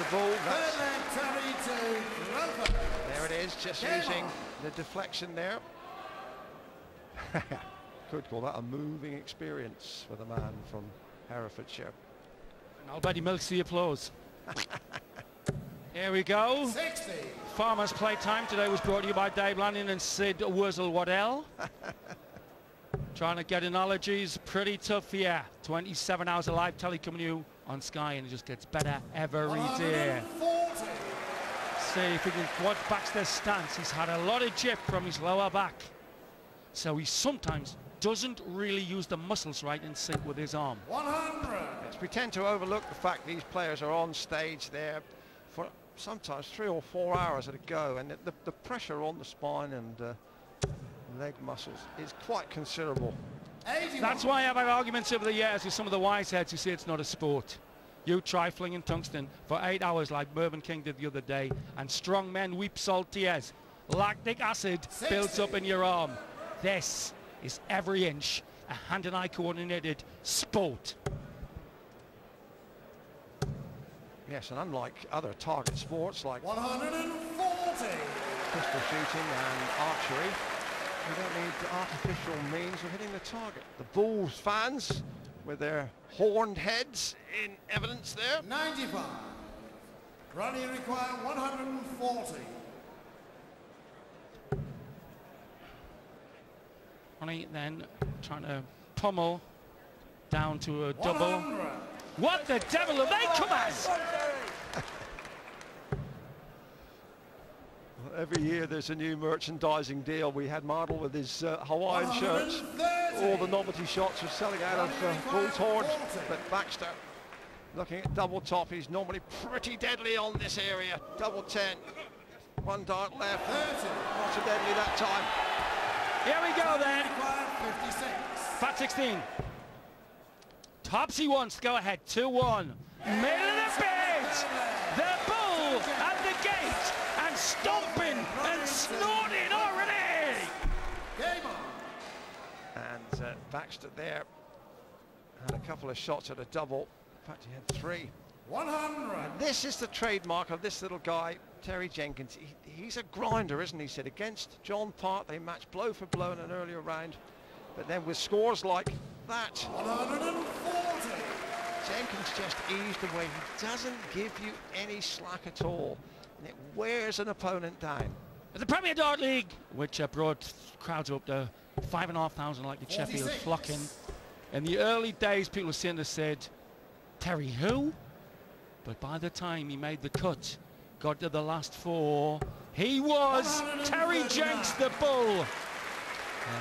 the ball. There it is, just using the deflection there. Could call that a moving experience for the man from Herefordshire. And I'll bet he milks the applause. Here we go. 60. Farmers Playtime today was brought to you by Dave Lanning and Sid Wurzel-Waddell. Trying to get analogies, pretty tough, yeah. 27 hours of live telly coming to you on Sky, and it just gets better every day. See if we can watch Baxter's stance. He's had a lot of jip from his lower back, so he sometimes doesn't really use the muscles right in sync with his arm. 100. Yes, we tend to overlook the fact these players are on stage there for sometimes 3 or 4 hours at a go, and the pressure on the spine and leg muscles is quite considerable. 81. That's why I've had arguments over the years with some of the wise heads who say it's not a sport. You try flinging tungsten for 8 hours like Mervyn King did the other day, and strong men weep salt tears. Lactic acid 60. builds up in your arm. This is every inch a hand and eye coordinated sport. Yes, and unlike other target sports like 140. pistol shooting and archery, we don't need artificial means of hitting the target. The Bulls fans, with their horned heads in evidence there. 95. Ronnie require 140. Ronnie then trying to pummel down to a double. 100. What the devil have they come as? Every year there's a new merchandising deal. We had Mardle with his Hawaiian shirts. All the novelty shots are selling out of Bull's horns, but Baxter looking at double top. He's normally pretty deadly on this area. Double 10. One dart left. 30. Not so deadly that time. Here we go then. Require 56. Fat 16. Topsy wants to go ahead. 2-1. Middle of the bit. The Bull at the gate and stomping and snorting already. Game on. And Baxter there had a couple of shots at a double. In fact, he had 3. 100. And this is the trademark of this little guy, Terry Jenkins. He's a grinder, isn't he? Said against John Part, they matched blow for blow in an earlier round. But then with scores like that, 140. Jenkins just eased away. He doesn't give you any slack at all, and it wears an opponent down. The Premier Dart League, which brought crowds up to 5,500 like the Sheffield 46. flocking. In the early days, people were saying, they said, Terry who? But by the time he made the cut, got to the last 4, he was Terry Jenks, the Bull. And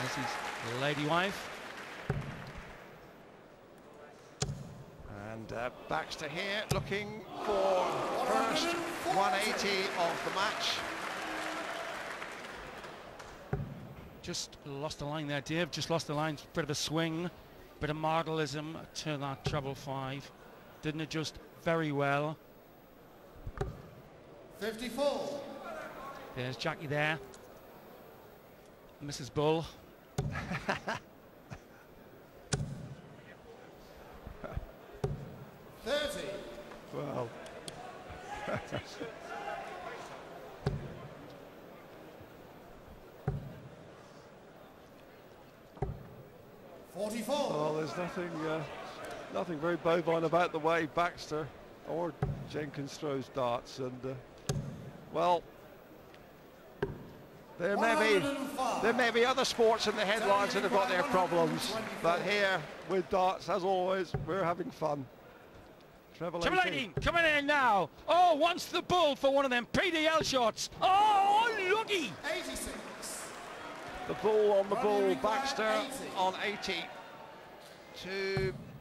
this is lady wife. And Baxter here looking for first 180 of the match. Just lost the line there, Dave. Just lost the line. Bit of a swing, bit of Mardleism to that treble 5. Didn't adjust very well. 54. There's Jackie there. Mrs. Bull. 30. Well, 44. well, there's nothing very bovine about the way Baxter or Jenkins throws darts, and well, there may be other sports in the headlines that have got their problems, but here with darts, as always, we're having fun. Treble 18 coming in now. Oh, wants the Bull for one of them PDL shots. Oh, looky. 86. The Bull on the Bull, Baxter on 80.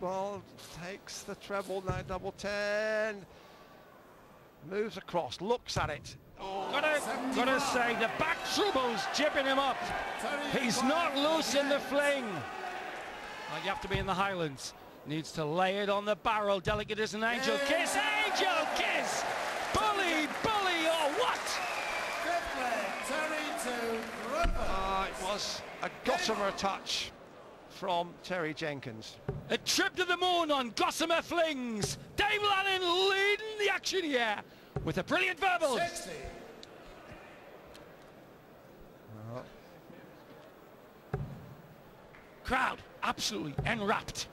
Well, takes the treble now, double 10. Moves across, looks at it. Oh, Gotta say, the back trouble's jipping him up. He's not loose in the fling. Like you have to be in the Highlands. Needs to lay it on the barrel, delicate as an angel kiss. Angel kiss! Bully, or what? It was a gossamer touch from Terry Jenkins. A trip to the moon on gossamer flings. Dave Lanning leading the reaction here with a brilliant verbal. 60. Crowd absolutely enwrapped.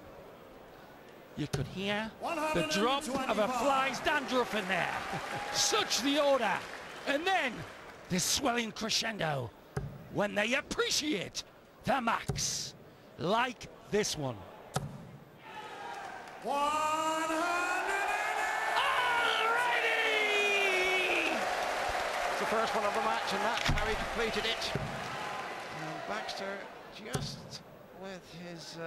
You could hear the drop of a fly's dandruff in there. Such the order. And then this swelling crescendo when they appreciate the max, like this one. 180. Alrighty! It's the first one of the match, and that's how he completed it. And Baxter just with his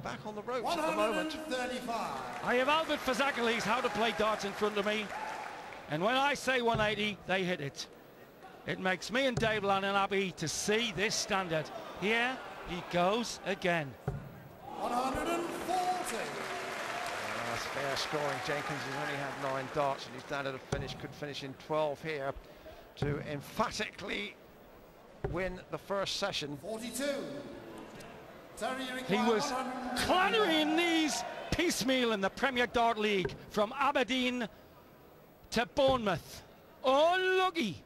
back on the ropes at the moment. 135. I have Albert Fazakali's How to Play Darts in front of me, and when I say 180, they hit it. It makes me and Dave Lannon happy to see this standard. Here he goes again. 140. That's fair scoring. Jenkins has only had 9 darts, and his standard of finish could finish in 12 here to emphatically win the first session. 42. He was clattering these piecemeal in the Premier Dart League from Aberdeen to Bournemouth. Unlucky.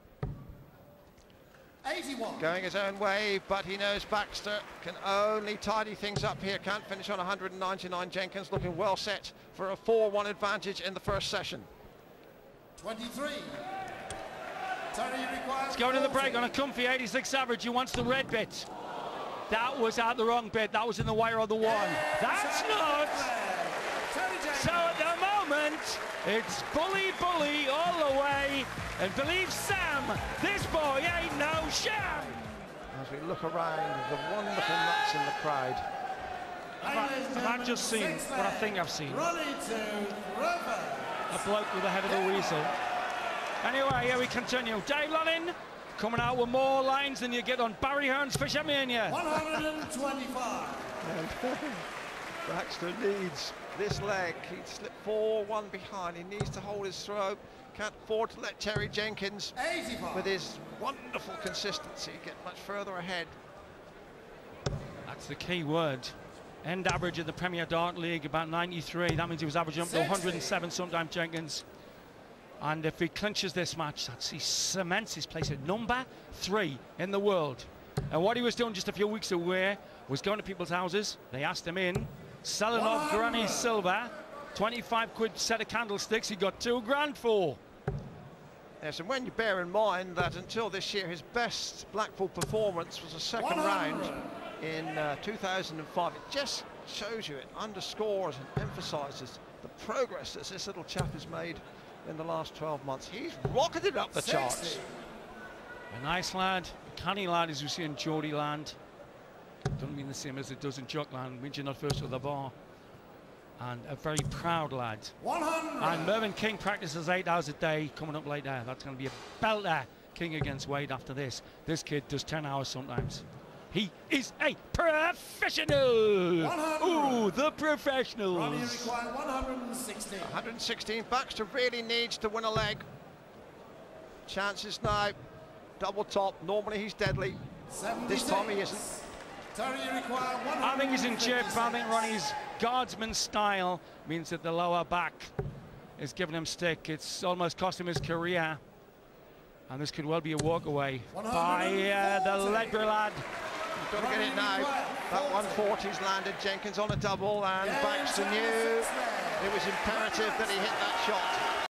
81. Going his own way, but he knows Baxter can only tidy things up here. Can't finish on 199. Jenkins looking well set for a 4-1 advantage in the first session. 23. Let's go to the break on a comfy 86 average. He wants the red bit. That was at the wrong bit. That was in the wire of the one. That's not. So at the moment, it's bully all the way. And believe Sam, this boy ain't no sham. As we look around, the wonderful nuts in the crowd. Have I just seen what I think I've seen? Ronnie Baxter. A bloke with the head of a weasel. Anyway, here we continue. Dave Lannon coming out with more lines than you get on Barry Hearn's Fisher Mania. 125. Baxter needs this leg. He slipped 4-1 behind. He needs to hold his throw. Can't afford to let Terry Jenkins, 85. with his wonderful consistency, get much further ahead. That's the key word. End average in the Premier Dart League about 93. That means he was averaging up to 107 sometimes, Jenkins. And if he clinches this match, he cements his place at number 3 in the world. And what he was doing just a few weeks away was going to people's houses. They asked him in, selling off granny silver, 25 quid set of candlesticks. He got 2 grand for. Yes, and when you bear in mind that until this year his best Blackpool performance was a second 100. round in 2005, it just shows you, it underscores and emphasises the progress that this little chap has made in the last 12 months. He's rocketed up the 60. charts. A nice lad, a canny lad as we see in Geordie land. Doesn't mean the same as it does in Jockland, means you're not first with the bar. And a very proud lad. 100. And Mervyn King practices 8 hours a day coming up later. That's going to be a belter. King against Wade after this. This kid does 10 hours sometimes. He is a professional. 100. Ooh, the professionals. Ronnie required 116. 116. Baxter really needs to win a leg. Chances now. Double top. Normally he's deadly. 76. This time he isn't. Terry required 156. I think he's in chip. I think Ronnie's guardsman style means that the lower back is giving him stick. It's almost cost him his career. And this could well be a walk away by the Ledbury lad. Got to get it now. That 140's landed. Jenkins on a double, and Baxter knew it was imperative that he hit that shot.